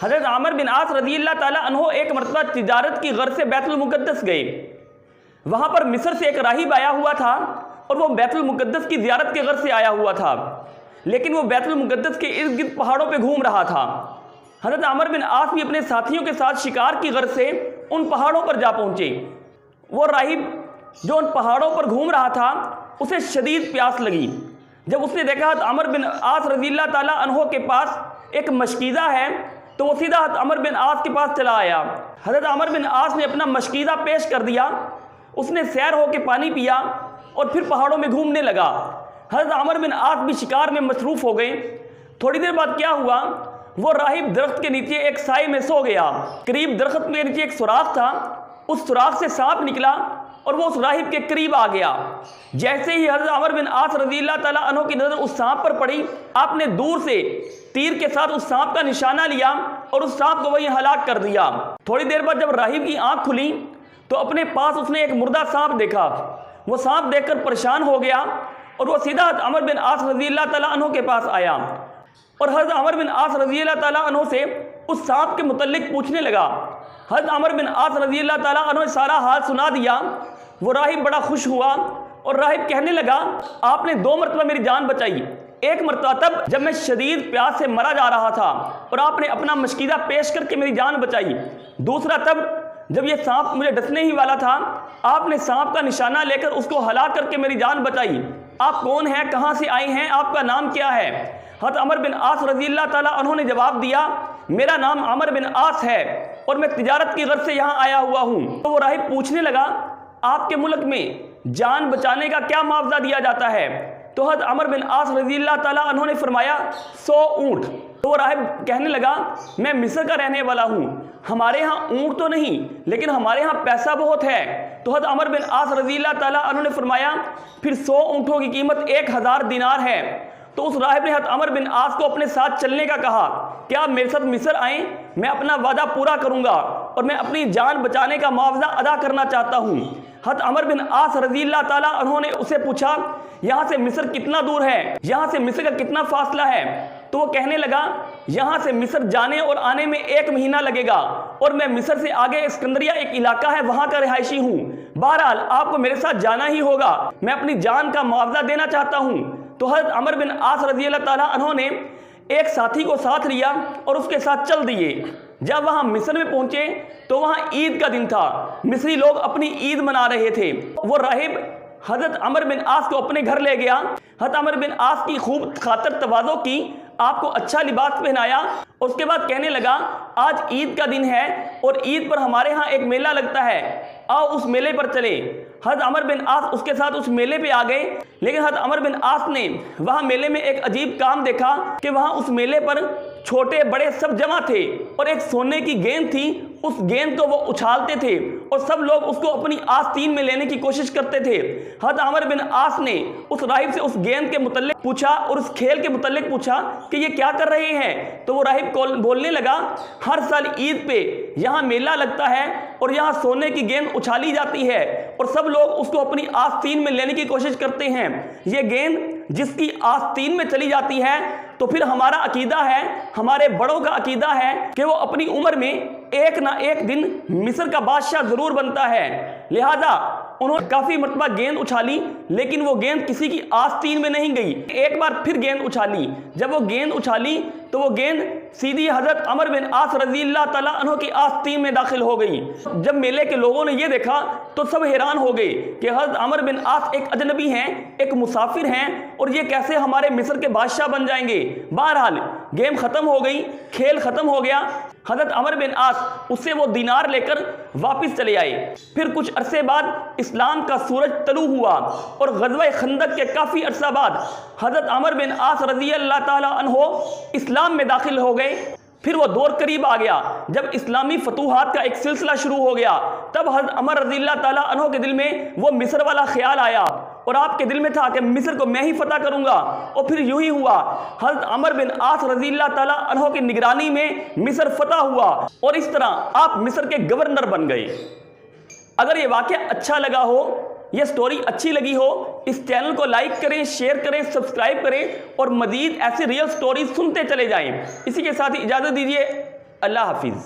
हज़रत आमिर बिन आस रज़ियल्लाहु ताला अन्हो एक मरतबा तिजारत की गर्ज से बैतुल मुक़द्दस गए। वहाँ पर मिस्र से एक राहिब आया हुआ था और वो बैतुल मुक़द्दस की ज़ियारत के गर्ज से आया हुआ था, लेकिन वो बैतुल मुक़द्दस के इर्द गिर्द पहाड़ों पर घूम रहा था। हज़रत आमिर बिन आस भी अपने साथियों के साथ शिकार की गर्ज से उन पहाड़ों पर जा पहुँचे। वो राहिब जो उन पहाड़ों पर घूम रहा था उसे शदीद प्यास लगी। जब उसने देखा आमिर बिन आस रज़ियल्लाहु ताला अन्हो के पास एक मशकीज़ा है तो वो सीधा आमिर बिन आस के पास चला आया। हज़रत आमिर बिन आस ने अपना मशकीज़ा पेश कर दिया। उसने सैर होकर पानी पिया और फिर पहाड़ों में घूमने लगा। हज़रत आमिर बिन आस भी शिकार में मसरूफ़ हो गए। थोड़ी देर बाद क्या हुआ, वो राहिब दरख्त के नीचे एक साए में सो गया। करीब दरख्त के नीचे एक सुराख था, उस सुराख से सांप निकला और वो उस राहिब के करीब आ गया। जैसे ही हज़रत आमिर बिन आस रज़ियल्लाहु ताला अन्हो की नज़र उस सांप पर पड़ी, आपने दूर से तीर के साथ उस सांप का निशाना लिया और उस सांप को वहीं हलाक कर दिया। थोड़ी देर बाद जब राहिब की आंख खुली तो अपने पास उसने एक मुर्दा सांप देखा। वो सांप देखकर परेशान हो गया और वो सीधा आमिर बिन आस रज़ियल्लाहु ताला अन्हो के पास आया और हज़रत आमिर बिन आस रज़ियल्लाहु ताला अन्हो से उस सांप के मुतल्लिक पूछने लगा। हज़रत आमिर बिन आस रज़ियल्लाहु ताला अन्हो ने सारा हाल सुना दिया। वो राहिब बड़ा खुश हुआ और राहिब कहने लगा, आपने 2 मरतबा मेरी जान बचाई। एक मरतबा तब जब मैं शदीद प्यास से मरा जा रहा था और आपने अपना मशकीज़ा पेश करके मेरी जान बचाई। दूसरा तब जब ये सांप मुझे डसने ही वाला था, आपने सांप का निशाना लेकर उसको हलाक करके मेरी जान बचाई। आप कौन हैं, कहाँ से आए हैं, आपका नाम क्या है? हज़रत आमिर बिन आस रज़ियल्लाहु ताला अन्हो ने जवाब दिया, मेरा नाम आमिर बिन आस है और मैं तिजारत की गर्ज से यहाँ आया हुआ हूँ। तो वो राहिब पूछने लगा, आपके मुल्क में जान बचाने का क्या मुआवजा दिया जाता है? तो हज़रत आमिर बिन आस रज़ियल्लाहु ताला अन्हो ने फरमाया 100 ऊँट। तो वो राहिब कहने लगा, मैं मिस्र का रहने वाला हूँ, हमारे यहाँ ऊँट तो नहीं लेकिन हमारे यहाँ पैसा बहुत है। तो हज़रत आमिर बिन आस रज़ियल्लाहु ताला अन्हो ने फरमाया, फिर 100 ऊँटों की कीमत 1000 दिनार है। तो उस राहिब ने हज़रत आमिर बिन आस को अपने साथ चलने का कहा कि आप मेरे साथ मिस्र आएँ, मैं अपना वादा पूरा करूँगा और मैं अपनी जान बचाने का मुआवजा अदा करना चाहता हूँ। हज़रत आमिर बिन आस रज़ियल्लाहु ताला अन्हो ने उसे पूछा, यहाँ से मिस्र कितना दूर है, यहाँ से मिस्र का कितना फासला है? तो वो कहने लगा, यहाँ से मिस्र जाने और आने में 1 महीना लगेगा और मैं मिस्र से आगे सिकंदरिया एक इलाका है, वहाँ का रिहायशी हूँ। बहरहाल आपको मेरे साथ जाना ही होगा, मैं अपनी जान का मुआवजा देना चाहता हूँ। तो हज़रत आमिर बिन आस रज़ियल्लाहु ताला अन्हो ने एक साथी को साथ लिया और उसके साथ चल दिए। जब वहाँ मिस्र में पहुँचे तो वहाँ ईद का दिन था, मिस्री लोग अपनी ईद मना रहे थे। वो राहिब हज़रत आमिर बिन आस को अपने घर ले गया। हज़रत आमिर बिन आस की खूब खातर तवाज़ो की, आपको अच्छा लिबास पहनाया और उसके बाद कहने लगा, आज ईद का दिन है और ईद पर हमारे यहाँ एक मेला लगता है, आओ उस मेले पर चले। हज़रत आमिर बिन आस उसके साथ उस मेले पे आ गए, लेकिन हज़रत आमिर बिन आस ने वहाँ मेले में एक अजीब काम देखा कि वहाँ उस मेले पर छोटे बड़े सब जमा थे और एक सोने की गेंद थी। उस गेंद को वो उछालते थे और सब लोग उसको अपनी आस्तीन में लेने की कोशिश करते थे। हज़रत आमिर बिन आस ने उस राहिब से उस गेंद के मुतल्लिक पूछा और उस खेल के मुतल्लिक पूछा कि ये क्या कर रहे हैं? तो वो राहिब बोलने लगा, हर साल ईद पे यहाँ मेला लगता है और यहाँ सोने की गेंद उछाली जाती है और सब लोग उसको अपनी आस्तीन में लेने की कोशिश करते हैं। ये गेंद जिसकी आस्तीन में चली जाती है तो फिर हमारा अकीदा है, हमारे बड़ों का अकीदा है कि वो अपनी उम्र में एक ना एक दिन मिस्र का बादशाह जरूर बनता है। लिहाजा उन्होंने काफी मरतबा गेंद उछाली, लेकिन वो गेंद किसी की आस्तीन में नहीं गई। एक बार फिर गेंद उछाली, जब वो गेंद उछाली तो वो गेंद सीधी हज़रत आमिर बिन आस रज़ियल्लाहु ताला अन्हो की आस्तीन में दाखिल हो गई। जब मेले के लोगों ने ये देखा तो सब हैरान हो गए कि हज़रत आमिर बिन आस एक अजनबी हैं, एक मुसाफिर हैं और ये कैसे हमारे मिस्र के बादशाह बन जाएंगे। बहरहाल गेम ख़त्म हो गई, खेल ख़त्म हो गया। हज़रत आमिर बिन आस उससे वो दिनार लेकर वापस चले आए। फिर कुछ अरसे बाद इस्लाम का सूरज तलू हुआ और ग़ज़वा खंदक के काफ़ी अरसा बाद हज़रत आमिर बिन आस रज़ियल्लाहु ताला अन्हो इस्लाम में दाखिल हो गए। फिर वो दौर करीब आ गया जब इस्लामी फतूहात का एक सिलसिला शुरू हो गया। तब हज़रत आमिर रज़ियल्लाहु ताला अन्हो के दिल में वो मिस्र वाला ख्याल आया और आपके दिल में था कि मिस्र को मैं ही फतह करूंगा। और फिर यूं ही हुआ, हज़रत आमिर बिन आस रज़ियल्लाहु ताला अन्हो की निगरानी में मिस्र फतह हुआ और इस तरह आप मिस्र के गवर्नर बन गए। अगर ये वाक़या अच्छा लगा हो, ये स्टोरी अच्छी लगी हो, इस चैनल को लाइक करें, शेयर करें, सब्सक्राइब करें और मज़ीद ऐसे रियल स्टोरीज सुनते चले जाएं। इसी के साथ ही इजाज़त दीजिए। अल्लाह हाफिज़।